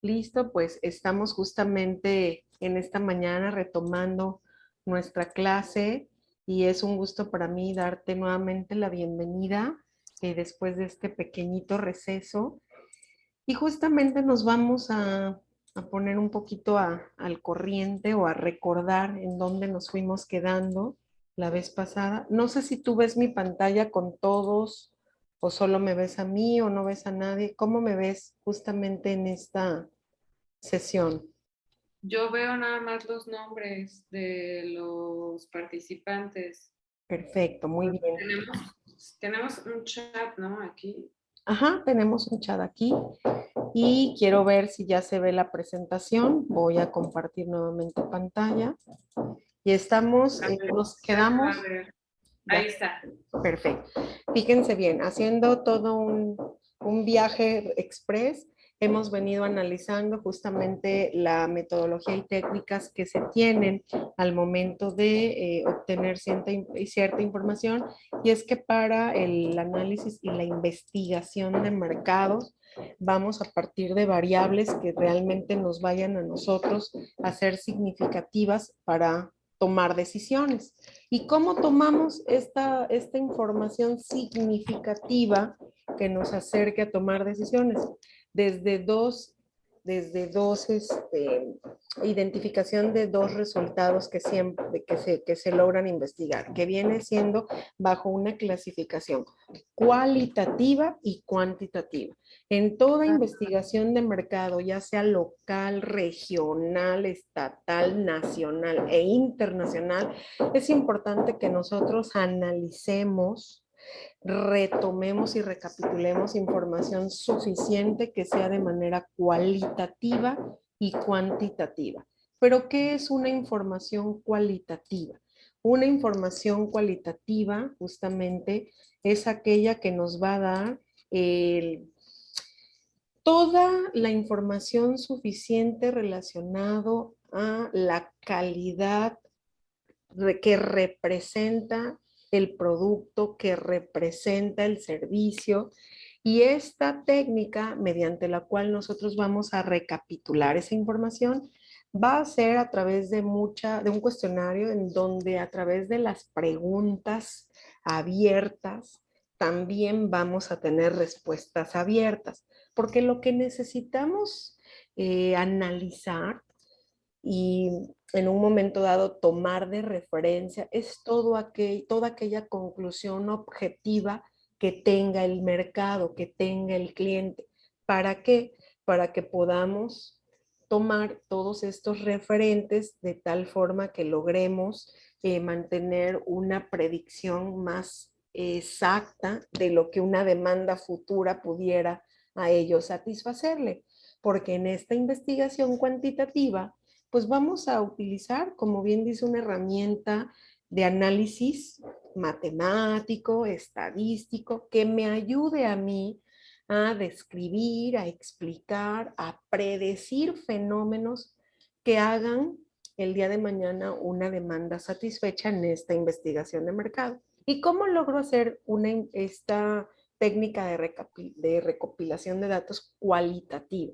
Listo, pues estamos justamente en esta mañana retomando nuestra clase y es un gusto para mí darte nuevamente la bienvenida después de este pequeñito receso. Y justamente nos vamos a poner un poquito al corriente o a recordar en dónde nos fuimos quedando la vez pasada. No sé si tú ves mi pantalla con todos o solo me ves a mí o no ves a nadie. ¿Cómo me ves justamente en esta sesión? Yo veo nada más los nombres de los participantes. Perfecto, muy bien. Tenemos un chat, ¿no? Aquí. Ajá, tenemos un chat aquí y quiero ver si ya se ve la presentación. Voy a compartir nuevamente pantalla y estamos, A ver, nos ya se va quedamos, a ver. ya, Ahí está. perfecto. Fíjense bien, haciendo todo un viaje express, hemos venido analizando justamente la metodología y técnicas que se tienen al momento de obtener cierta información, y es que para el análisis y la investigación de mercados, vamos a partir de variables que realmente nos vayan a nosotros a ser significativas para tomar decisiones. ¿Y cómo tomamos esta información significativa que nos acerque a tomar decisiones? Desde dos identificación de dos resultados que siempre que se logran investigar, que viene siendo bajo una clasificación cualitativa y cuantitativa. En toda investigación de mercado, ya sea local, regional, estatal, nacional e internacional, es importante que nosotros analicemos, retomemos y recapitulemos información suficiente que sea de manera cualitativa y cuantitativa. Pero, ¿qué es una información cualitativa? Una información cualitativa justamente es aquella que nos va a dar toda la información suficiente relacionado a la calidad que representa el producto, que representa el servicio. Y esta técnica, mediante la cual nosotros vamos a recapitular esa información, va a ser a través de un cuestionario en donde a través de las preguntas abiertas también vamos a tener respuestas abiertas, porque lo que necesitamos analizar y en un momento dado tomar de referencia es toda aquella conclusión objetiva que tenga el mercado, que tenga el cliente. ¿Para qué? Para que podamos tomar todos estos referentes de tal forma que logremos mantener una predicción más exacta de lo que una demanda futura pudiera a ellos satisfacerle. Porque en esta investigación cuantitativa, pues vamos a utilizar, como bien dice, una herramienta de análisis matemático, estadístico, que me ayude a mí a describir, a explicar, a predecir fenómenos que hagan el día de mañana una demanda satisfecha en esta investigación de mercado. ¿Y cómo logro hacer esta técnica de recopilación de datos cualitativa?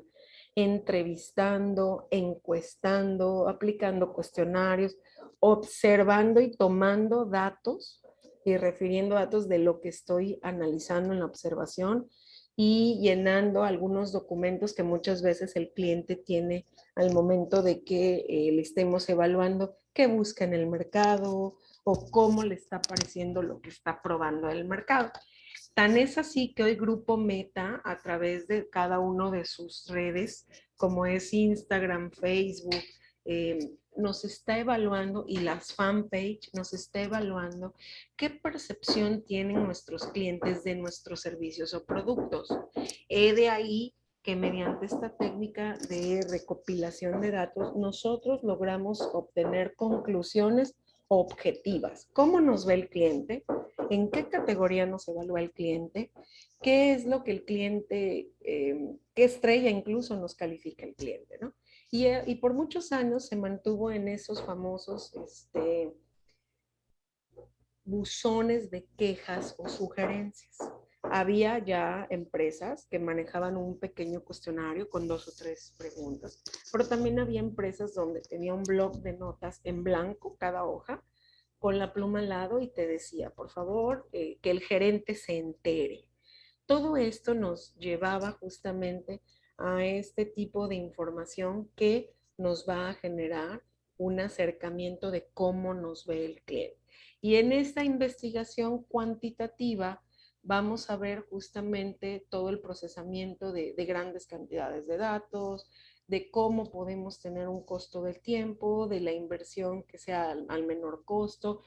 Entrevistando, encuestando, aplicando cuestionarios, observando y tomando datos y refiriendo datos de lo que estoy analizando en la observación y llenando algunos documentos que muchas veces el cliente tiene al momento de que le estemos evaluando qué busca en el mercado o cómo le está pareciendo lo que está probando el mercado. Tan es así que hoy Grupo Meta, a través de cada uno de sus redes, como es Instagram, Facebook, nos está evaluando, y las fanpage nos está evaluando qué percepción tienen nuestros clientes de nuestros servicios o productos. De ahí que mediante esta técnica de recopilación de datos, nosotros logramos obtener conclusiones objetivas. ¿Cómo nos ve el cliente? ¿En qué categoría nos evalúa el cliente? ¿Qué es lo que el cliente, qué estrella incluso nos califica el cliente, ¿no? Y por muchos años se mantuvo en esos famosos buzones de quejas o sugerencias. había ya empresas que manejaban un pequeño cuestionario con 2 o 3 preguntas, pero también había empresas donde tenía un bloc de notas en blanco cada hoja, con la pluma al lado y te decía, por favor, que el gerente se entere. Todo esto nos llevaba justamente a este tipo de información que nos va a generar un acercamiento de cómo nos ve el cliente. Y en esta investigación cuantitativa vamos a ver justamente todo el procesamiento de grandes cantidades de datos, de cómo podemos tener un costo del tiempo, de la inversión que sea al menor costo,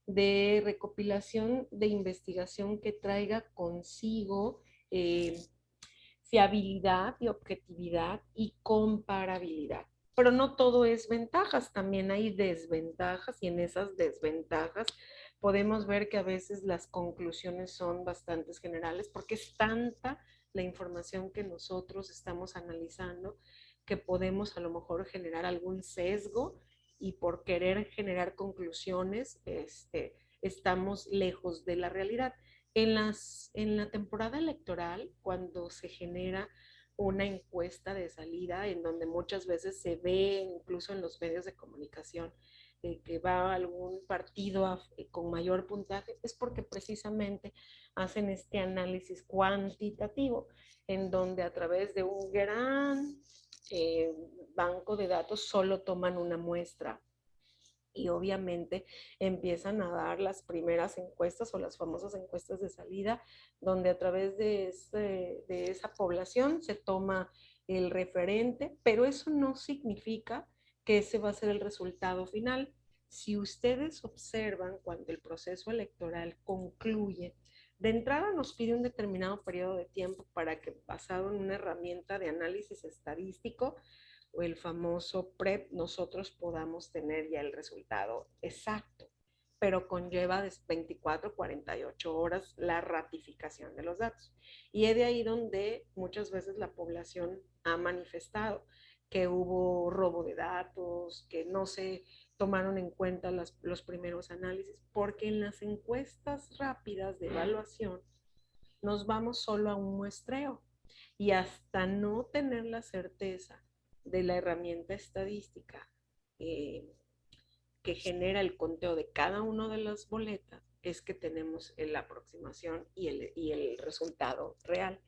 de recopilación de investigación que traiga consigo eh, fiabilidad y objetividad y comparabilidad. Pero no todo es ventajas, también hay desventajas y en esas desventajas podemos ver que a veces las conclusiones son bastante generales porque es tanta la información que nosotros estamos analizando que podemos a lo mejor generar algún sesgo y por querer generar conclusiones estamos lejos de la realidad. En la temporada electoral, cuando se genera una encuesta de salida, en donde muchas veces se ve, incluso en los medios de comunicación, que va algún partido con mayor puntaje, es porque precisamente hacen este análisis cuantitativo, en donde a través de un gran eh, banco de datos solo toman una muestra y obviamente empiezan a dar las primeras encuestas o las famosas encuestas de salida, donde a través de esa población se toma el referente, pero eso no significa que ese va a ser el resultado final. Si ustedes observan cuando el proceso electoral concluye, de entrada nos pide un determinado periodo de tiempo para que, basado en una herramienta de análisis estadístico, o el famoso PREP, nosotros podamos tener ya el resultado exacto, pero conlleva de 24 a 48 horas la ratificación de los datos. Y es de ahí donde muchas veces la población ha manifestado que hubo robo de datos, que no se tomaron en cuenta los primeros análisis, porque en las encuestas rápidas de evaluación nos vamos solo a un muestreo y hasta no tener la certeza de la herramienta estadística eh, que genera el conteo de cada una de las boletas, es que tenemos la aproximación y el resultado real.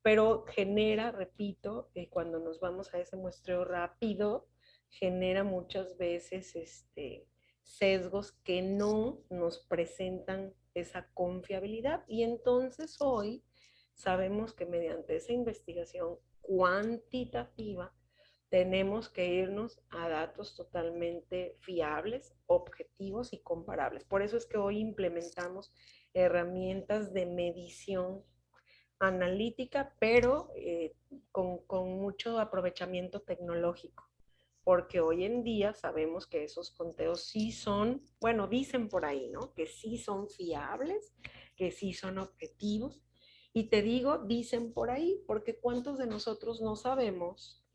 Pero genera, repito, cuando nos vamos a ese muestreo rápido, genera muchas veces sesgos que no nos presentan esa confiabilidad. Y entonces hoy sabemos que mediante esa investigación cuantitativa tenemos que irnos a datos totalmente fiables, objetivos y comparables. Por eso es que hoy implementamos herramientas de medición analítica, pero con mucho aprovechamiento tecnológico, porque hoy en día sabemos que esos conteos sí son, bueno, dicen por ahí, ¿no? Que sí son fiables, que sí son objetivos. Y te digo, dicen por ahí, porque ¿cuántos de nosotros no sabemos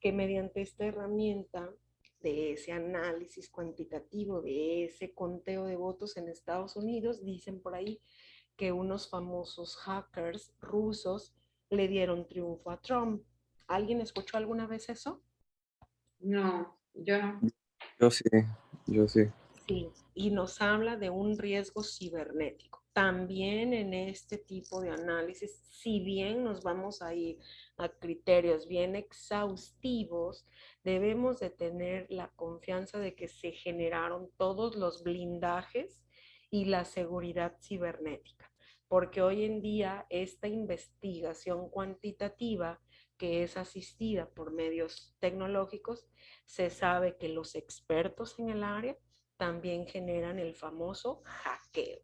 que mediante esta herramienta de ese análisis cuantitativo, de ese conteo de votos en Estados Unidos, dicen por ahí que unos famosos hackers rusos le dieron triunfo a Trump? ¿Alguien escuchó alguna vez eso? No, yo no. Yo sí, yo sí. Sí, y nos habla de un riesgo cibernético. También en este tipo de análisis, si bien nos vamos a ir a criterios bien exhaustivos, debemos de tener la confianza de que se generaron todos los blindajes y la seguridad cibernética, porque hoy en día esta investigación cuantitativa que es asistida por medios tecnológicos, se sabe que los expertos en el área también generan el famoso hackeo.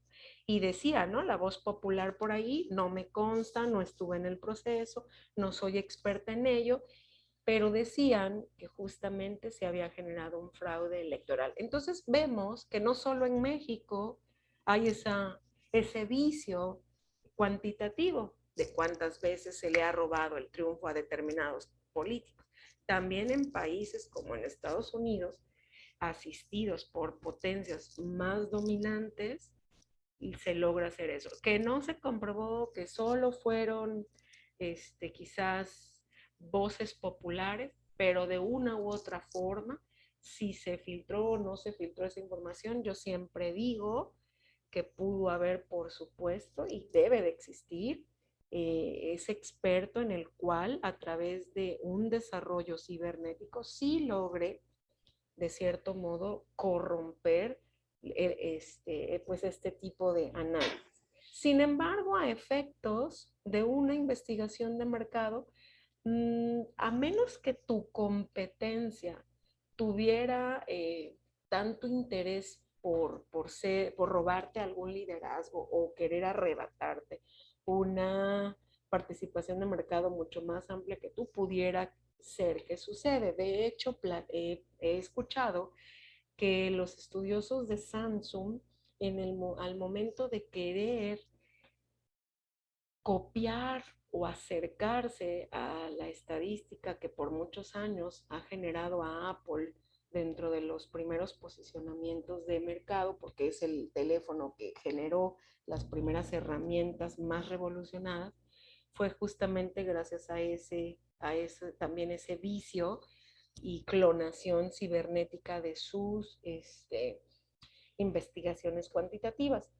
Y decía, ¿no? La voz popular por ahí, no me consta, no estuve en el proceso, no soy experta en ello, pero decían que justamente se había generado un fraude electoral. Entonces vemos que no solo en México hay ese vicio cuantitativo de cuántas veces se le ha robado el triunfo a determinados políticos. También en países como en Estados Unidos, asistidos por potencias más dominantes, y se logra hacer eso. Que no se comprobó, que solo fueron quizás voces populares, pero de una u otra forma, si se filtró o no se filtró esa información, yo siempre digo que pudo haber, por supuesto, y debe de existir ese experto en el cual a través de un desarrollo cibernético sí logre, de cierto modo, corromper pues este tipo de análisis. Sin embargo, a efectos de una investigación de mercado, a menos que tu competencia tuviera tanto interés por robarte algún liderazgo o querer arrebatarte una participación de mercado mucho más amplia que tú, pudiera ser que sucede. De hecho, he escuchado que los estudiosos de Samsung, al momento de querer copiar o acercarse a la estadística que por muchos años ha generado a Apple dentro de los primeros posicionamientos de mercado, porque es el teléfono que generó las primeras herramientas más revolucionadas, fue justamente gracias a ese también ese vicio y clonación cibernética de sus investigaciones cuantitativas.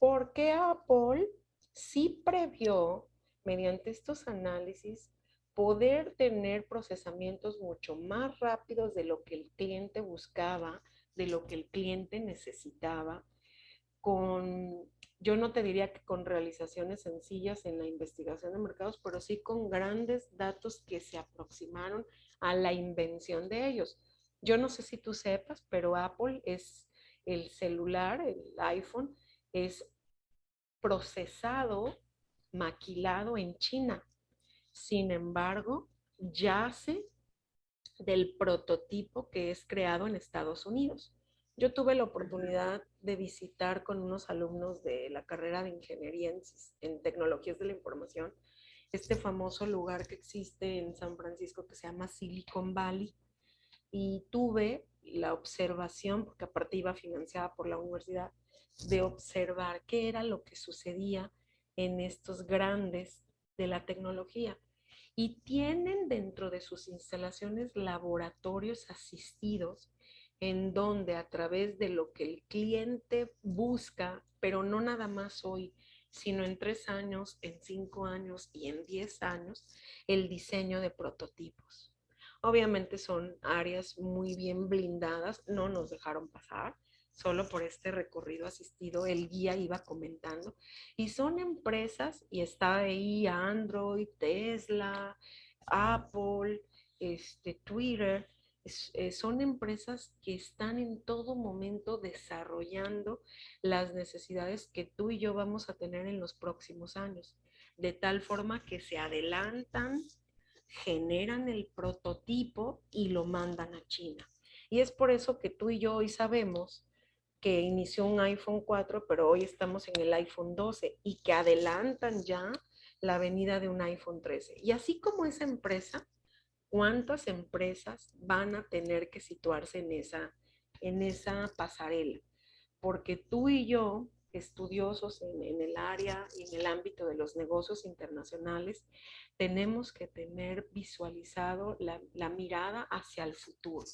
Porque Apple sí previó, mediante estos análisis, poder tener procesamientos mucho más rápidos de lo que el cliente buscaba, de lo que el cliente necesitaba, con, yo no te diría que con realizaciones sencillas en la investigación de mercados, pero sí con grandes datos que se aproximaron a la invención de ellos. Yo no sé si tú sepas, pero Apple es el celular, el iPhone, es procesado, maquilado en China. Sin embargo, yace del prototipo que es creado en Estados Unidos. Yo tuve la oportunidad de visitar con unos alumnos de la carrera de ingeniería en tecnologías de la información este famoso lugar que existe en San Francisco que se llama Silicon Valley, y tuve la observación, porque aparte iba financiada por la universidad, de observar qué era lo que sucedía en estos grandes de la tecnología. Y tienen dentro de sus instalaciones laboratorios asistidos en donde a través de lo que el cliente busca, pero no nada más hoy, sino en 3 años, en 5 años y en 10 años, el diseño de prototipos. Obviamente son áreas muy bien blindadas, no nos dejaron pasar, solo por este recorrido asistido el guía iba comentando, y son empresas, y está ahí Android, Tesla, Apple, Twitter, son empresas que están en todo momento desarrollando las necesidades que tú y yo vamos a tener en los próximos años, de tal forma que se adelantan, generan el prototipo y lo mandan a China. Y es por eso que tú y yo hoy sabemos que inició un iPhone 4, pero hoy estamos en el iPhone 12 y que adelantan ya la venida de un iPhone 13. Y así como esa empresa, ¿cuántas empresas van a tener que situarse en esa pasarela? Porque tú y yo, estudiosos en el área y en el ámbito de los negocios internacionales, tenemos que tener visualizado la mirada hacia el futuro.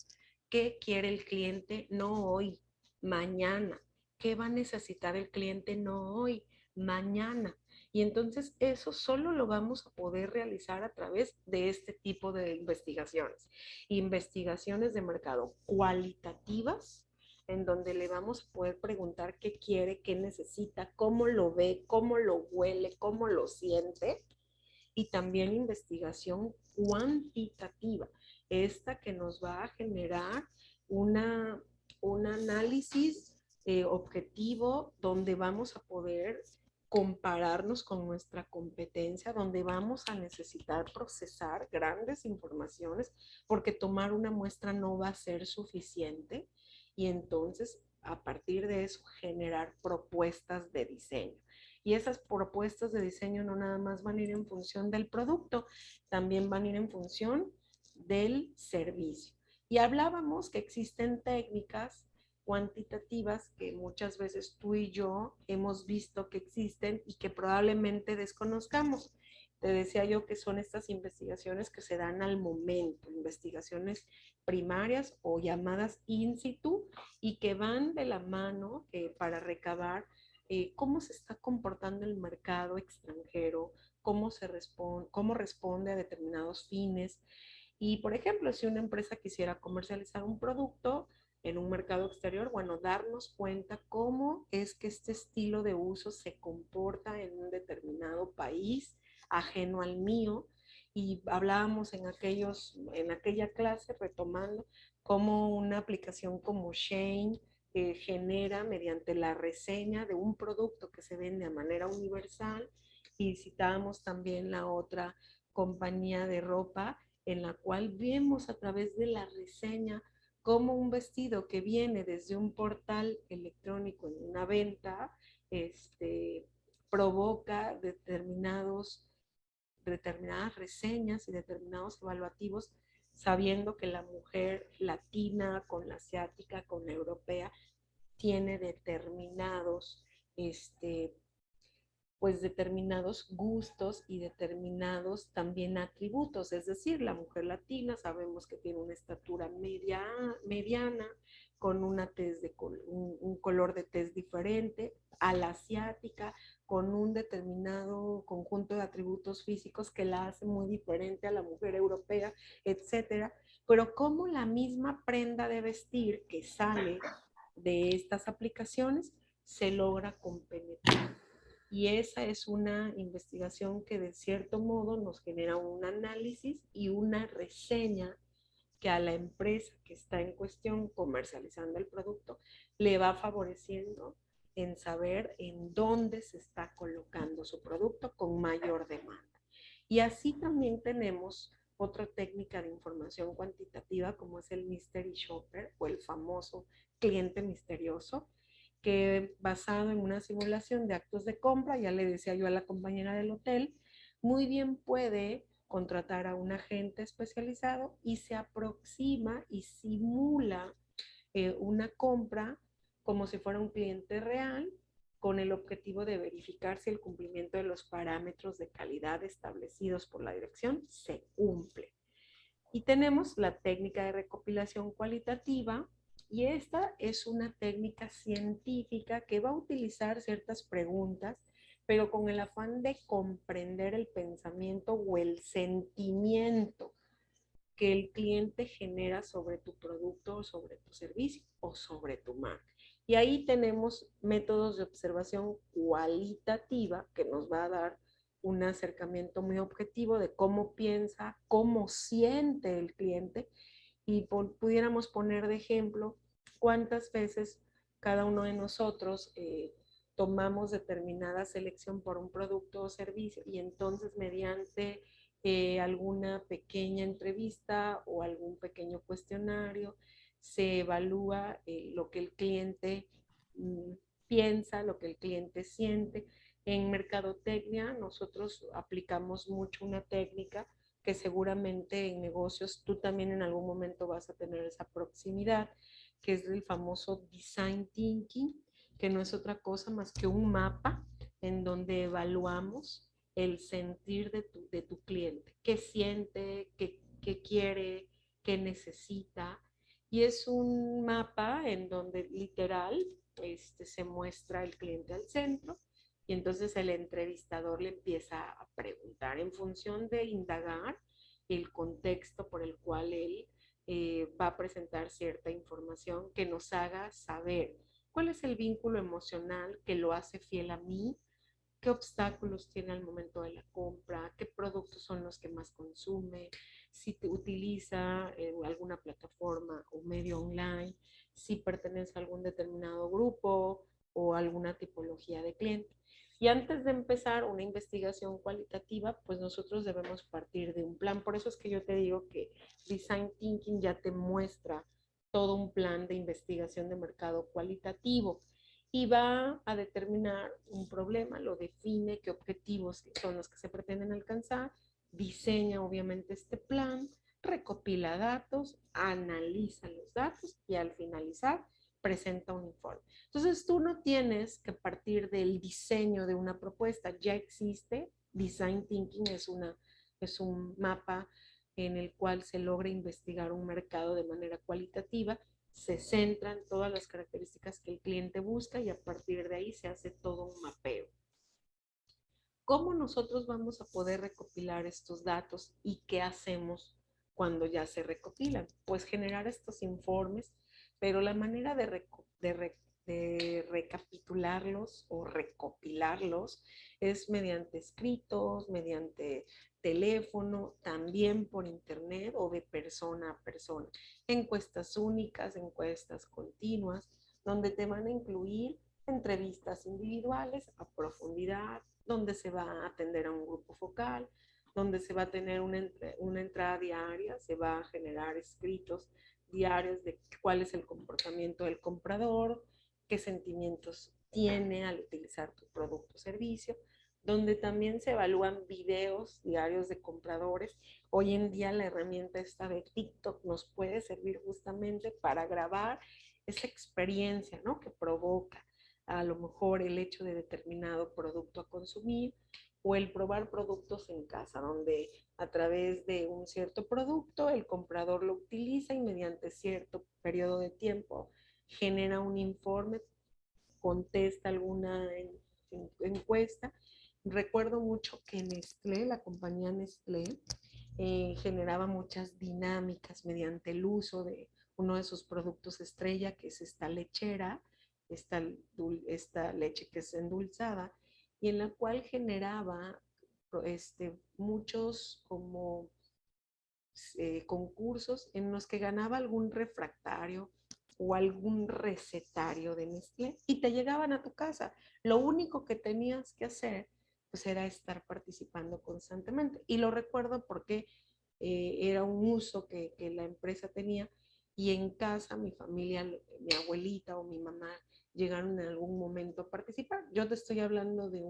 ¿Qué quiere el cliente? No hoy, mañana. ¿Qué va a necesitar el cliente? No hoy, mañana. Y entonces eso solo lo vamos a poder realizar a través de este tipo de investigaciones. Investigaciones de mercado cualitativas, en donde le vamos a poder preguntar qué quiere, qué necesita, cómo lo ve, cómo lo huele, cómo lo siente, y también investigación cuantitativa, esta que nos va a generar una, un análisis objetivo donde vamos a poder compararnos con nuestra competencia, donde vamos a necesitar procesar grandes informaciones, porque tomar una muestra no va a ser suficiente, y entonces a partir de eso generar propuestas de diseño. Y esas propuestas de diseño no nada más van a ir en función del producto, también van a ir en función del servicio. Y hablábamos que existen técnicas cuantitativas que muchas veces tú y yo hemos visto que existen y que probablemente desconozcamos. Te decía yo que son estas investigaciones que se dan al momento, investigaciones primarias o llamadas in situ y que van de la mano para recabar cómo se está comportando el mercado extranjero, cómo responde a determinados fines. Y, por ejemplo, si una empresa quisiera comercializar un producto en un mercado exterior, bueno, darnos cuenta cómo es que este estilo de uso se comporta en un determinado país ajeno al mío. Y hablábamos en aquella clase, retomando, cómo una aplicación como Shane genera mediante la reseña de un producto que se vende a manera universal. Y citábamos también la otra compañía de ropa en la cual vemos a través de la reseña cómo un vestido que viene desde un portal electrónico en una venta provoca determinadas reseñas y determinados evaluativos, sabiendo que la mujer latina con la asiática, con la europea, tiene pues determinados gustos y determinados también atributos. Es decir, la mujer latina sabemos que tiene una estatura mediana, con un color de tez diferente, a la asiática, con un determinado conjunto de atributos físicos que la hace muy diferente a la mujer europea, etcétera. Pero como la misma prenda de vestir que sale de estas aplicaciones se logra compenetrar. Y esa es una investigación que de cierto modo nos genera un análisis y una reseña que a la empresa que está en cuestión comercializando el producto le va favoreciendo en saber en dónde se está colocando su producto con mayor demanda. Y así también tenemos otra técnica de información cuantitativa como es el Mystery Shopper o el famoso cliente misterioso, que basado en una simulación de actos de compra, ya le decía yo a la compañera del hotel, muy bien puede contratar a un agente especializado y se aproxima y simula una compra como si fuera un cliente real, con el objetivo de verificar si el cumplimiento de los parámetros de calidad establecidos por la dirección se cumple. Y tenemos la técnica de recopilación cualitativa, y esta es una técnica científica que va a utilizar ciertas preguntas, pero con el afán de comprender el pensamiento o el sentimiento que el cliente genera sobre tu producto o sobre tu servicio o sobre tu marca. Y ahí tenemos métodos de observación cualitativa que nos va a dar un acercamiento muy objetivo de cómo piensa, cómo siente el cliente, y pudiéramos poner de ejemplo cuántas veces cada uno de nosotros tomamos determinada selección por un producto o servicio y entonces mediante alguna pequeña entrevista o algún pequeño cuestionario se evalúa lo que el cliente piensa, lo que el cliente siente. En mercadotecnia nosotros aplicamos mucho una técnica que seguramente en negocios tú también en algún momento vas a tener esa proximidad, que es el famoso design thinking, que no es otra cosa más que un mapa en donde evaluamos el sentir de tu cliente, qué siente, qué quiere, qué necesita. Y es un mapa en donde literal se muestra el cliente al centro y entonces el entrevistador le empieza a preguntar en función de indagar el contexto por el cual él va a presentar cierta información que nos haga saber cuál es el vínculo emocional que lo hace fiel a mí, qué obstáculos tiene al momento de la compra, qué productos son los que más consume, si te utiliza alguna plataforma o medio online, si pertenece a algún determinado grupo o alguna tipología de cliente. Y antes de empezar una investigación cualitativa, pues nosotros debemos partir de un plan. Por eso es que yo te digo que Design Thinking ya te muestra todo un plan de investigación de mercado cualitativo y va a determinar un problema, lo define, qué objetivos son los que se pretenden alcanzar, diseña obviamente este plan, recopila datos, analiza los datos y al finalizar presenta un informe. Entonces tú no tienes que partir del diseño de una propuesta, ya existe. Design Thinking es un mapa en el cual se logra investigar un mercado de manera cualitativa, se centra en todas las características que el cliente busca y a partir de ahí se hace todo un mapeo. ¿Cómo nosotros vamos a poder recopilar estos datos y qué hacemos cuando ya se recopilan? Pues generar estos informes, pero la manera de recapitularlos o recopilarlos es mediante escritos, mediante teléfono, también por internet o de persona a persona. Encuestas únicas, encuestas continuas, donde te van a incluir entrevistas individuales a profundidad, donde se va a atender a un grupo focal, donde se va a tener una entrada diaria, se va a generar escritos diarios de cuál es el comportamiento del comprador, qué sentimientos tiene al utilizar tu producto o servicio, donde también se evalúan videos diarios de compradores. Hoy en día la herramienta esta de TikTok nos puede servir justamente para grabar esa experiencia, ¿no?, que provoca a lo mejor el hecho de determinado producto a consumir o el probar productos en casa, donde a través de un cierto producto el comprador lo utiliza y mediante cierto periodo de tiempo genera un informe, contesta alguna encuesta. Recuerdo mucho que Nestlé, la compañía Nestlé, generaba muchas dinámicas mediante el uso de uno de sus productos estrella, que es esta lechera, esta leche que es endulzada, y en la cual generaba muchos como concursos en los que ganaba algún refractario o algún recetario de Nestlé y te llegaban a tu casa. Lo único que tenías que hacer pues era estar participando constantemente. Y lo recuerdo porque era un uso que la empresa tenía y en casa mi familia, mi abuelita o mi mamá llegaron en algún momento a participar. Yo te estoy hablando de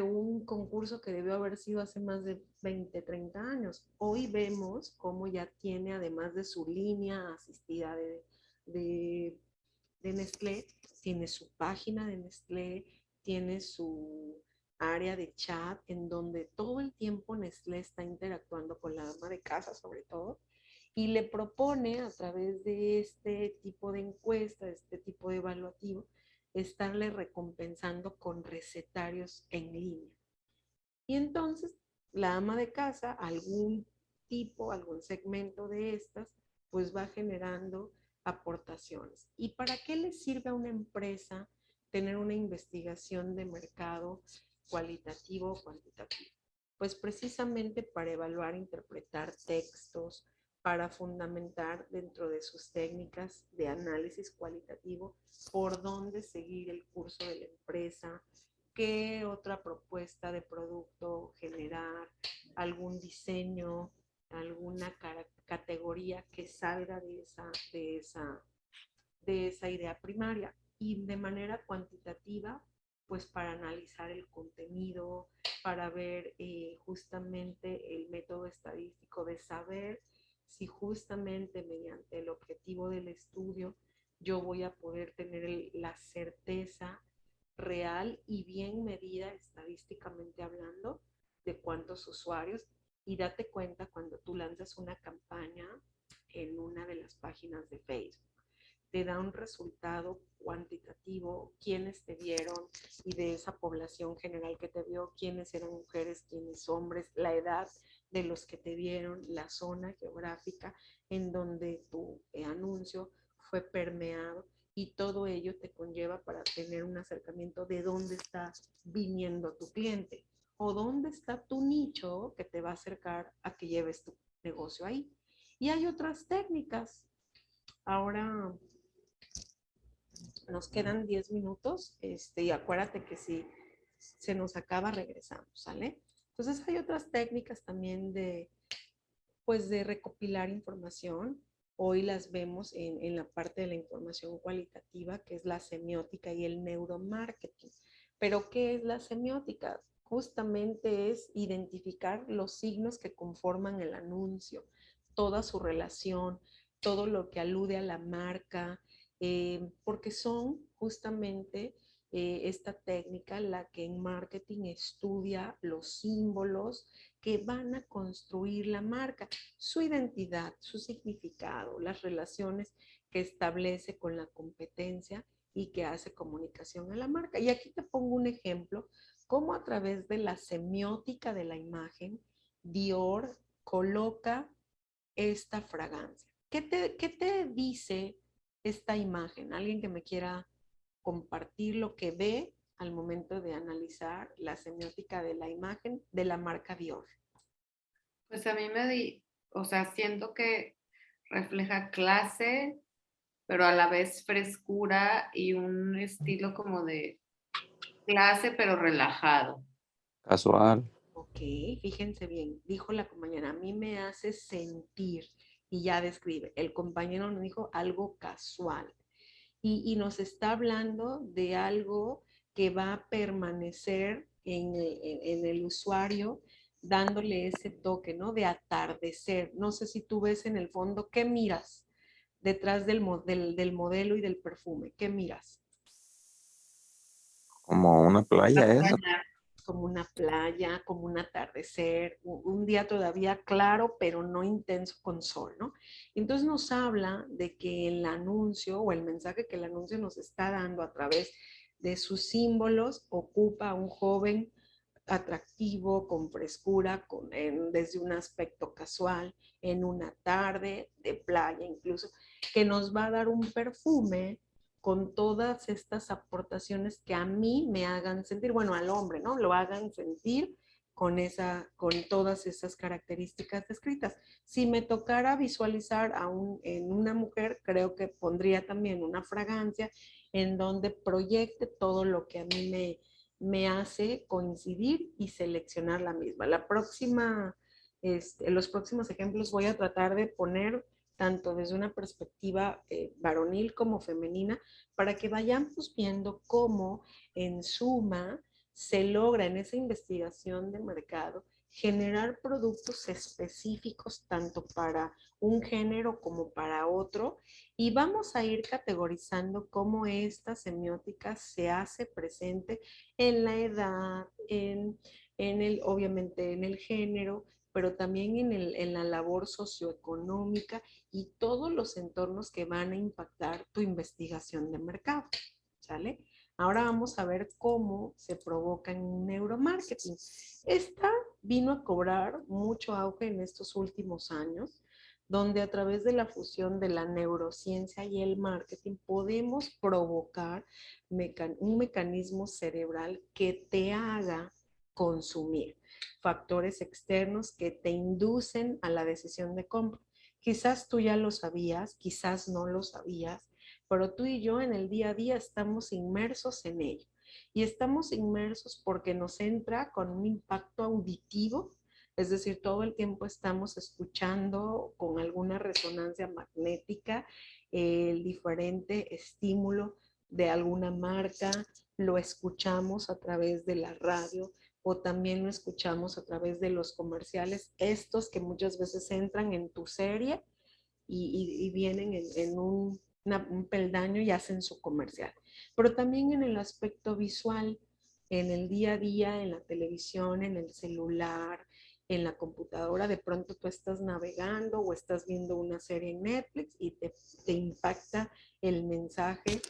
un concurso que debió haber sido hace más de 20, 30 años. Hoy vemos cómo ya tiene, además de su línea asistida de, de Nestlé, tiene su página de Nestlé, tiene su área de chat en donde todo el tiempo Nestlé está interactuando con la ama de casa, sobre todo, y le propone a través de este tipo de encuesta, este tipo de evaluativo, estarle recompensando con recetarios en línea. Y entonces la ama de casa, algún tipo, algún segmento de estas, pues va generando aportaciones. ¿Y para qué le sirve a una empresa tener una investigación de mercado cualitativo o cuantitativo? Pues precisamente para evaluar, interpretar textos, para fundamentar dentro de sus técnicas de análisis cualitativo por dónde seguir el curso de la empresa, qué otra propuesta de producto generar, algún diseño, alguna categoría que salga de esa idea primaria. Y de manera cuantitativa, pues para analizar el contenido, para ver justamente el método estadístico de saber si justamente mediante el objetivo del estudio yo voy a poder tener la certeza real y bien medida estadísticamente hablando de cuántos usuarios. Y date cuenta cuando tú lanzas una campaña en una de las páginas de Facebook, te da un resultado cuantitativo, quiénes te vieron y de esa población general que te vio, quiénes eran mujeres, quiénes hombres, la edad de los que te vieron, la zona geográfica en donde tu anuncio fue permeado, y todo ello te conlleva para tener un acercamiento de dónde está viniendo tu cliente o dónde está tu nicho que te va a acercar a que lleves tu negocio ahí. Y hay otras técnicas. Ahora nos quedan 10 minutos, y acuérdate que si se nos acaba, regresamos, ¿sale? Entonces hay otras técnicas también pues de recopilar información. Hoy las vemos en la parte de la información cualitativa, que es la semiótica y el neuromarketing. Pero ¿qué es la semiótica? Justamente es identificar los signos que conforman el anuncio, toda su relación, todo lo que alude a la marca, porque son justamente esta técnica la que en marketing estudia los símbolos que van a construir la marca, su identidad, su significado, las relaciones que establece con la competencia y que hace comunicación a la marca. Y aquí te pongo un ejemplo, cómo a través de la semiótica de la imagen, Dior coloca esta fragancia. ¿Qué te dice esta imagen? Alguien que me quiera compartir lo que ve al momento de analizar la semiótica de la imagen de la marca Dior. Pues a mí o sea, siento que refleja clase, pero a la vez frescura y un estilo como de clase, pero relajado. Casual. Ok, fíjense bien, dijo la compañera, a mí me hace sentir, y ya describe, el compañero nos dijo algo casual, y nos está hablando de algo que va a permanecer en el usuario, dándole ese toque, ¿no? De atardecer. No sé si tú ves en el fondo, ¿qué miras detrás del modelo y del perfume? ¿Qué miras? Como una La playa esa. playa. Como una playa, como un atardecer, un día todavía claro, pero no intenso con sol, ¿no? Entonces nos habla de que el anuncio o el mensaje que el anuncio nos está dando a través de sus símbolos ocupa a un joven atractivo, con frescura, desde un aspecto casual, en una tarde de playa incluso, que nos va a dar un perfume con todas estas aportaciones que a mí me hagan sentir, bueno, al hombre, ¿no? Lo hagan sentir con todas esas características descritas. Si me tocara visualizar en una mujer, creo que pondría también una fragancia en donde proyecte todo lo que a mí me hace coincidir y seleccionar la misma. Los próximos ejemplos voy a tratar de poner tanto desde una perspectiva varonil como femenina, para que vayamos viendo cómo en suma se logra en esa investigación de mercado generar productos específicos tanto para un género como para otro, y vamos a ir categorizando cómo esta semiótica se hace presente en la edad, obviamente en el género, pero también en la labor socioeconómica y todos los entornos que van a impactar tu investigación de mercado, ¿sale? Ahora vamos a ver cómo se provoca en neuromarketing. Esta vino a cobrar mucho auge en estos últimos años, donde a través de la fusión de la neurociencia y el marketing podemos provocar un mecanismo cerebral que te haga consumir factores externos que te inducen a la decisión de compra. Quizás tú ya lo sabías, quizás no lo sabías, pero tú y yo en el día a día estamos inmersos en ello. Y estamos inmersos porque nos entra con un impacto auditivo, es decir, todo el tiempo estamos escuchando con alguna resonancia magnética el diferente estímulo de alguna marca, lo escuchamos a través de la radio o también lo escuchamos a través de los comerciales, estos que muchas veces entran en tu serie y vienen en un peldaño y hacen su comercial. Pero también en el aspecto visual, en el día a día, en la televisión, en el celular, en la computadora, de pronto tú estás navegando o estás viendo una serie en Netflix y te impacta el mensaje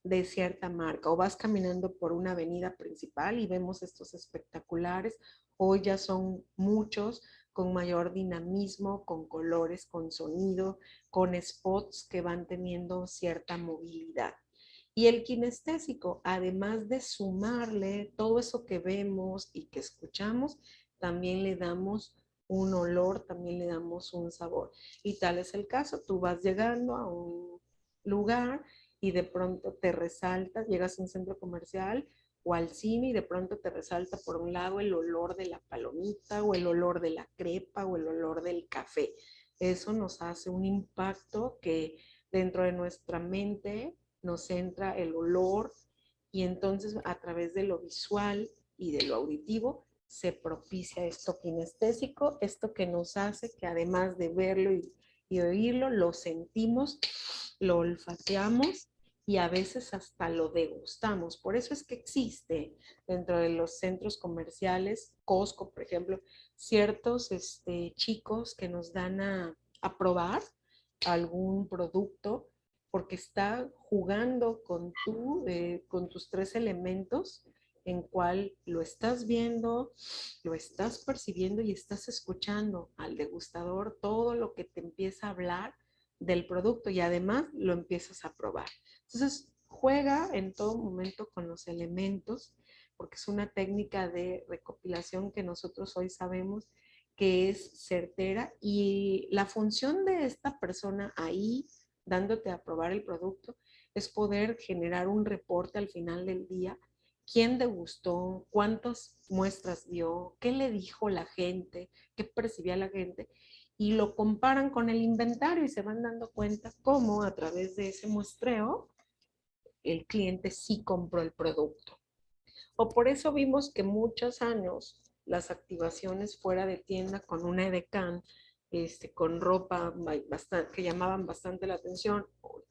de cierta marca, o vas caminando por una avenida principal y vemos estos espectaculares, hoy ya son muchos, con mayor dinamismo, con colores, con sonido, con spots que van teniendo cierta movilidad. Y el kinestésico, además de sumarle todo eso que vemos y que escuchamos, también le damos un olor, también le damos un sabor. Y tal es el caso, tú vas llegando a un lugar y de pronto te resalta, llegas a un centro comercial o al cine y de pronto te resalta por un lado el olor de la palomita o el olor de la crepa o el olor del café. Eso nos hace un impacto que dentro de nuestra mente nos entra el olor y entonces a través de lo visual y de lo auditivo se propicia esto kinestésico, esto que nos hace que además de verlo y oírlo, lo sentimos, lo olfateamos y a veces hasta lo degustamos. Por eso es que existe dentro de los centros comerciales, Costco, por ejemplo, ciertos chicos que nos dan a probar algún producto porque está jugando con tus tres elementos en cual lo estás viendo, lo estás percibiendo y estás escuchando al degustador todo lo que te empieza a hablar del producto y además lo empiezas a probar. Entonces, juega en todo momento con los elementos porque es una técnica de recopilación que nosotros hoy sabemos que es certera y la función de esta persona ahí dándote a probar el producto es poder generar un reporte al final del día. ¿Quién degustó? ¿Cuántas muestras dio? ¿Qué le dijo la gente? ¿Qué percibía la gente? Y lo comparan con el inventario y se van dando cuenta cómo a través de ese muestreo el cliente sí compró el producto. O por eso vimos que muchos años las activaciones fuera de tienda con una edecán, con ropa bastante, que llamaban bastante la atención,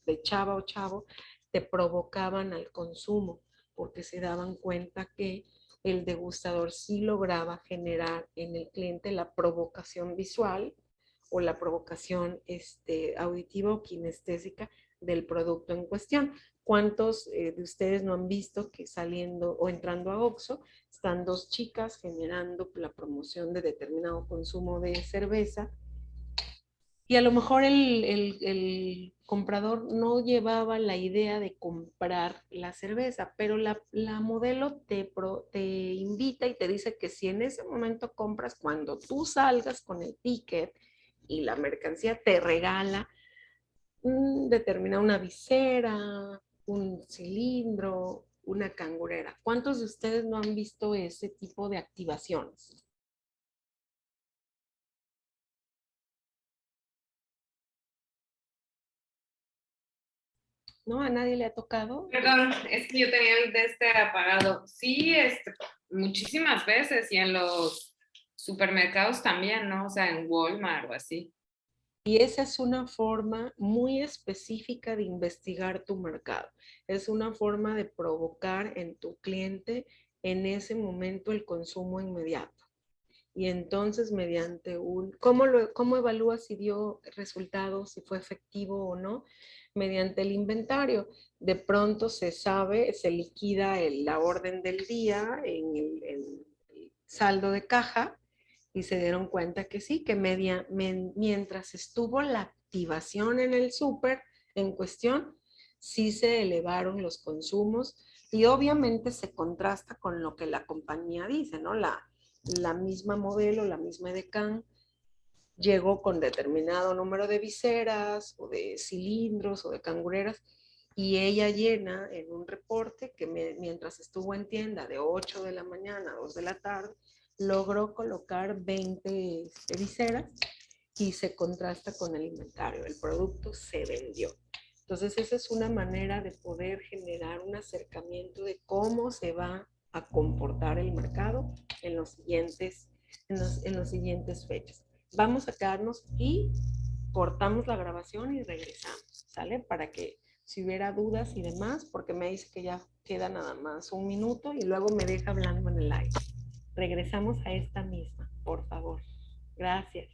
de chava o chavo, te provocaban al consumo, porque se daban cuenta que el degustador sí lograba generar en el cliente la provocación visual o la provocación auditiva o kinestésica del producto en cuestión. ¿Cuántos de ustedes no han visto que saliendo o entrando a Oxxo están dos chicas generando la promoción de determinado consumo de cerveza? Y a lo mejor el comprador no llevaba la idea de comprar la cerveza, pero la modelo te invita y te dice que si en ese momento compras, cuando tú salgas con el ticket y la mercancía te regala determina una visera, un cilindro, una cangurera. ¿Cuántos de ustedes no han visto ese tipo de activaciones? ¿No? ¿A nadie le ha tocado? Perdón, es que yo tenía el de apagado. Sí, muchísimas veces y en los supermercados también, ¿no? O sea, en Walmart o así. Y esa es una forma muy específica de investigar tu mercado. Es una forma de provocar en tu cliente en ese momento el consumo inmediato. Y entonces mediante ¿cómo evalúas si dio resultados, si fue efectivo o no? Mediante el inventario. De pronto se sabe, se liquida la orden del día en el saldo de caja y se dieron cuenta que sí, que mientras estuvo la activación en el súper en cuestión, sí se elevaron los consumos y obviamente se contrasta con lo que la compañía dice, ¿no? La misma modelo, la misma edecán, llegó con determinado número de viseras o de cilindros o de cangureras y ella llena en un reporte que mientras estuvo en tienda de 8 de la mañana a 2 de la tarde, logró colocar 20 viseras y se contrasta con el inventario. El producto se vendió. Entonces esa es una manera de poder generar un acercamiento de cómo se va a comportar el mercado en los siguientes fechas. Vamos a quedarnos y cortamos la grabación y regresamos, ¿sale? Para que si hubiera dudas y demás, porque me dice que ya queda nada más un minuto y luego me deja hablando en el aire. Regresamos a esta misma, por favor. Gracias.